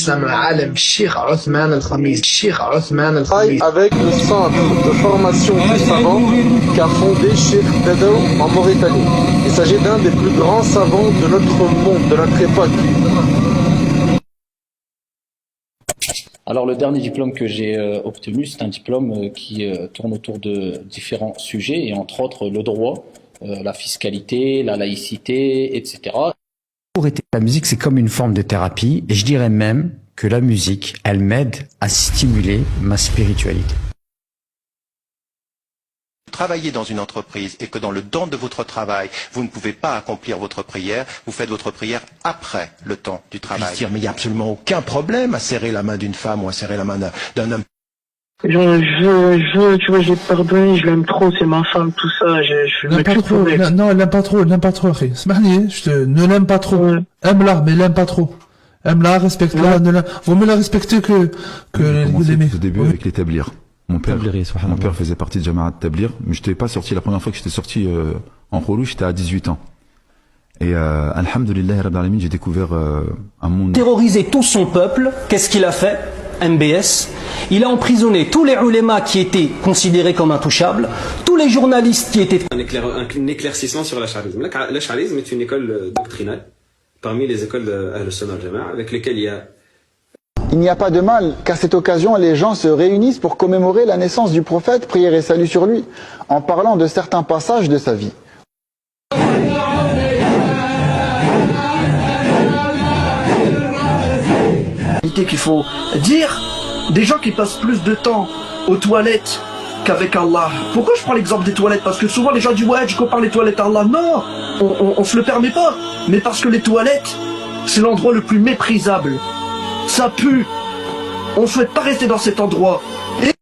العالم الشيخ عثمان الخميس avec le centre de formation du savant qu'a fondé Cheikh Bedaou en Mauritanie. Il s'agit d'un des plus grands savants de notre monde, de notre époque. Alors le dernier diplôme que j'ai obtenu, c'est un diplôme qui tourne autour de différents sujets et entre autres le droit, la fiscalité, la laïcité, etc. La musique, c'est comme une forme de thérapie et je dirais même que la musique, elle m'aide à stimuler ma spiritualité. Travaillez dans une entreprise et que dans le temps de votre travail, vous ne pouvez pas accomplir votre prière, vous faites votre prière après le temps du travail. Mais il n'y a absolument aucun problème à serrer la main d'une femme ou à serrer la main d'un homme. Tu vois, j'ai pardonné, je l'aime trop, c'est ma femme, tout ça, je l'aime pas trop. Non, elle l'aime pas trop, Akhi. Smahni, ne l'aime pas trop. Ouais. Aime-la, mais l'aime pas trop. Aime-la, respecte-la, vaut mieux la respecter que l'aimer. Au début avec les tablirs. Mon père faisait partie de Jamaat Tablir, mais je n'étais pas sorti, la première fois que j'étais sorti en Khouloul, j'étais à 18 ans. Et alhamdoulilah, Rabbil Alamin, j'ai découvert un monde... Terroriser tout son peuple, qu'est-ce qu'il a fait, MBS? Il a emprisonné tous les ulémas qui étaient considérés comme intouchables, tous les journalistes qui étaient... Un éclaircissement sur l'ash'arisme. L'ash'arisme est une école doctrinale, parmi les écoles de Ahl-Sunnah al-Jama'a, avec lesquelles il y a... Il n'y a pas de mal qu'à cette occasion les gens se réunissent pour commémorer la naissance du prophète, prière et salut sur lui, en parlant de certains passages de sa vie. Qu'il faut dire, des gens qui passent plus de temps aux toilettes qu'avec Allah. Pourquoi je prends l'exemple des toilettes? Parce que souvent les gens disent ouais, je compare les toilettes à Allah. Non, on se le permet pas. Mais parce que les toilettes, c'est l'endroit le plus méprisable. Ça pue. On souhaite pas rester dans cet endroit. Et